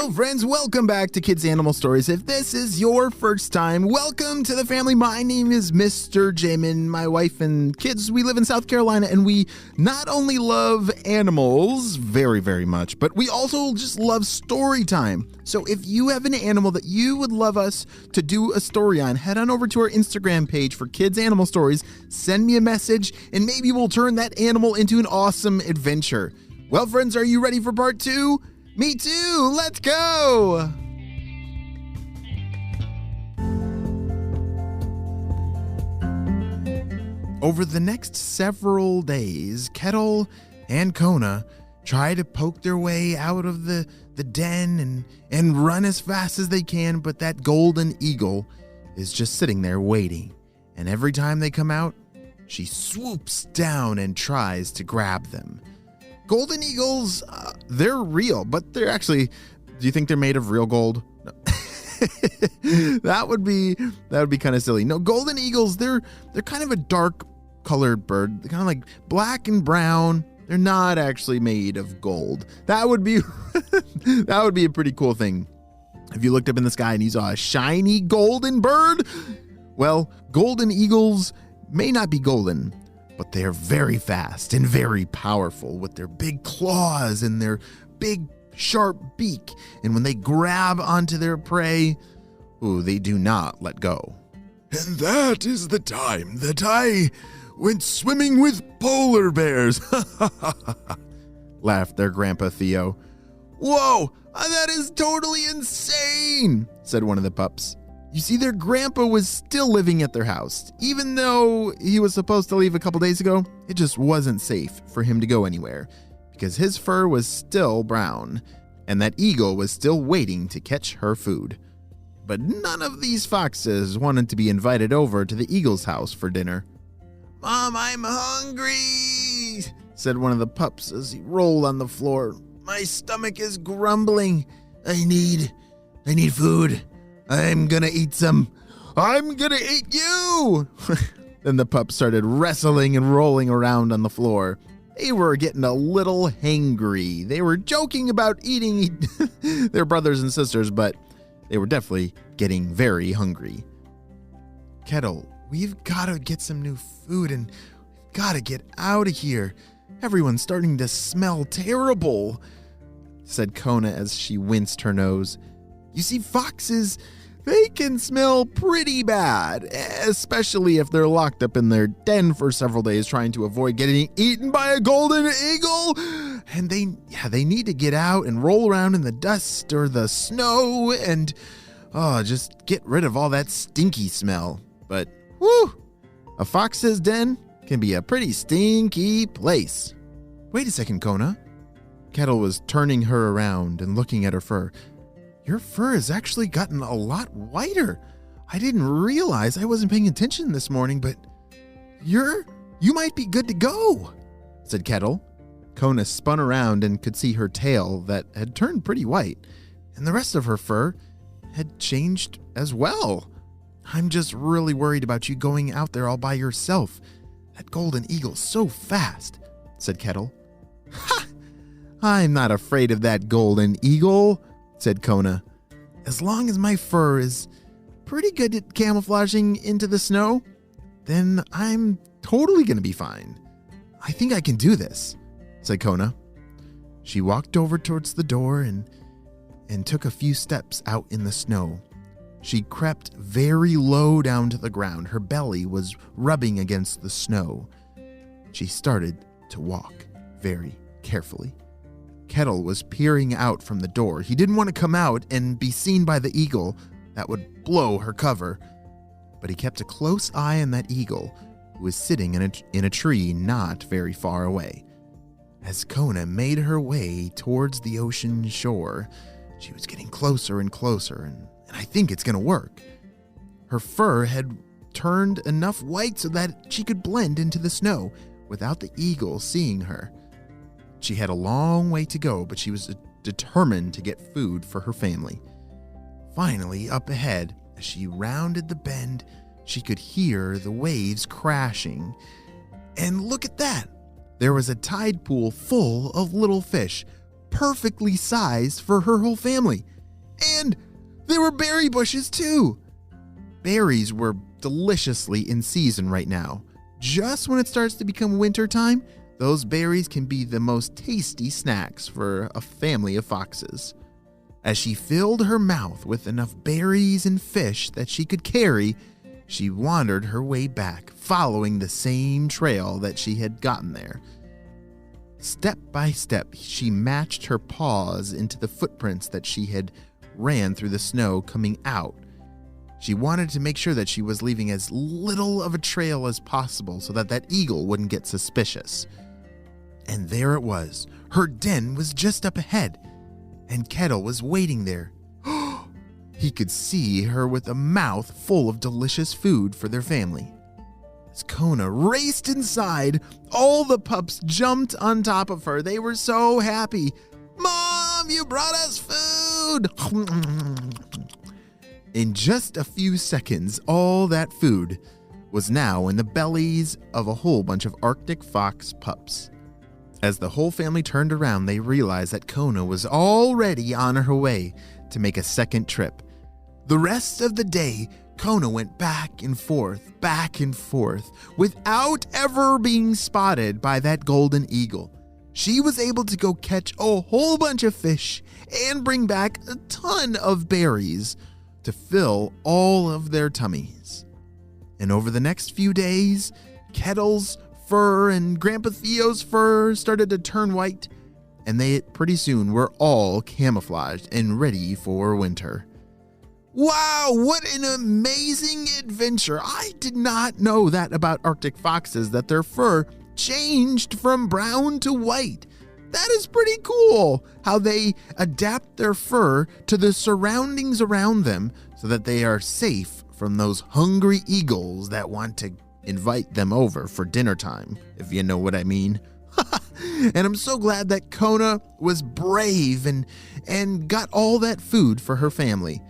Hello friends, welcome back to Kids Animal Stories. If this is your first time, welcome to the family. My name is Mr. Jim, and my wife and kids, we live in South Carolina, and we not only love animals very, very much, but we also just love story time. So if you have an animal that you would love us to do a story on, head on over to our Instagram page for Kids Animal Stories, send me a message, and maybe we'll turn that animal into an awesome adventure. Well, friends, are you ready for part 2? Me too! Let's go! Over the next several days, Ketil and Kona try to poke their way out of the den and run as fast as they can, but that golden eagle is just sitting there waiting. And every time they come out, she swoops down and tries to grab them. Golden eagles, they're real, but they're actually, do you think they're made of real gold? No. That would be kind of silly. No, golden eagles, they're kind of a dark colored bird. They're kind of like black and brown. They're not actually made of gold. That would be a pretty cool thing. If you looked up in the sky and you saw a shiny golden bird, well, golden eagles may not be golden, but they are very fast and very powerful with their big claws and their big sharp beak. And when they grab onto their prey, they do not let go. And that is the time that I went swimming with polar bears, laughed their grandpa Theo. Whoa, that is totally insane, said one of the pups. You see, their grandpa was still living at their house. Even though he was supposed to leave a couple days ago, it just wasn't safe for him to go anywhere because his fur was still brown and that eagle was still waiting to catch her food. But none of these foxes wanted to be invited over to the eagle's house for dinner. Mom, I'm hungry, said one of the pups as he rolled on the floor. My stomach is grumbling. I need food. I'm gonna eat some. I'm gonna eat you! Then the pups started wrestling and rolling around on the floor. They were getting a little hangry. They were joking about eating their brothers and sisters, but they were definitely getting very hungry. Ketil, we've gotta get some new food and we've gotta get out of here. Everyone's starting to smell terrible, said Kona as she winced her nose. You see, foxes, they can smell pretty bad, especially if they're locked up in their den for several days trying to avoid getting eaten by a golden eagle. And they need to get out and roll around in the dust or the snow and just get rid of all that stinky smell. But, a fox's den can be a pretty stinky place. Wait a second, Kona. Ketil was turning her around and looking at her fur. Your fur has actually gotten a lot whiter. I didn't realize I wasn't paying attention this morning, but you might be good to go, said Ketil. Kona spun around and could see her tail that had turned pretty white, and the rest of her fur had changed as well. I'm just really worried about you going out there all by yourself. That golden eagle's so fast, said Ketil. Ha! I'm not afraid of that golden eagle, said Kona. As long as my fur is pretty good at camouflaging into the snow, then I'm totally going to be fine. I think I can do this, said Kona. She walked over towards the door and took a few steps out in the snow. She crept very low down to the ground. Her belly was rubbing against the snow. She started to walk very carefully. Ketil was peering out from the door. He didn't want to come out and be seen by the eagle. That would blow her cover. But he kept a close eye on that eagle, who was sitting in a tree not very far away. As Kona made her way towards the ocean shore, she was getting closer and closer, and I think it's going to work. Her fur had turned enough white so that she could blend into the snow without the eagle seeing her. She had a long way to go, but she was determined to get food for her family. Finally, up ahead, as she rounded the bend, she could hear the waves crashing. And look at that! There was a tide pool full of little fish, perfectly sized for her whole family. And there were berry bushes too. Berries were deliciously in season right now. Just when it starts to become winter time, those berries can be the most tasty snacks for a family of foxes. As she filled her mouth with enough berries and fish that she could carry, she wandered her way back, following the same trail that she had gotten there. Step by step, she matched her paws into the footprints that she had ran through the snow coming out. She wanted to make sure that she was leaving as little of a trail as possible so that that eagle wouldn't get suspicious. And there it was. Her den was just up ahead, and Ketil was waiting there. He could see her with a mouth full of delicious food for their family. As Kona raced inside, all the pups jumped on top of her. They were so happy. "Mom, you brought us food!" In just a few seconds, all that food was now in the bellies of a whole bunch of Arctic fox pups. As the whole family turned around, they realized that Kona was already on her way to make a second trip. The rest of the day, Kona went back and forth, without ever being spotted by that golden eagle. She was able to go catch a whole bunch of fish and bring back a ton of berries to fill all of their tummies. And over the next few days, Ketil's fur and Grandpa Theo's fur started to turn white, and they pretty soon were all camouflaged and ready for winter. Wow, what an amazing adventure! I did not know that about Arctic foxes, that their fur changed from brown to white. That is pretty cool, how they adapt their fur to the surroundings around them so that they are safe from those hungry eagles that want to invite them over for dinner time, if you know what I mean. And I'm so glad that Kona was brave and got all that food for her family.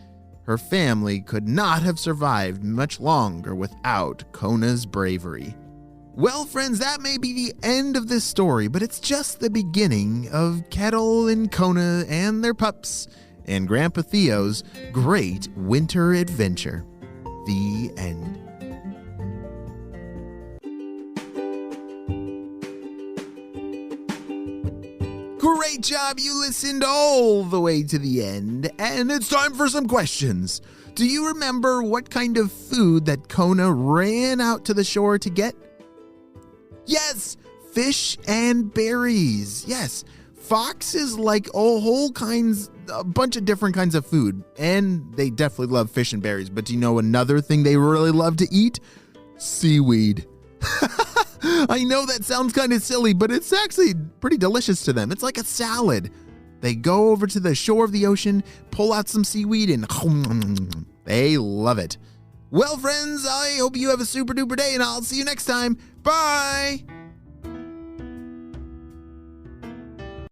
Her family could not have survived much longer without Kona's bravery. Well, friends, that may be the end of this story, but it's just the beginning of Ketil and Kona and their pups and Grandpa Theo's great winter adventure. The end. Great job, you listened all the way to the end, and it's time for some questions. Do you remember what kind of food that Kona ran out to the shore to get? Yes, fish and berries. Yes, foxes like a bunch of different kinds of food, and they definitely love fish and berries. But do you know another thing they really love to eat? Seaweed. I know that sounds kind of silly, but it's actually pretty delicious to them. It's like a salad. They go over to the shore of the ocean, pull out some seaweed, and they love it. Well, friends, I hope you have a super duper day, and I'll see you next time. Bye!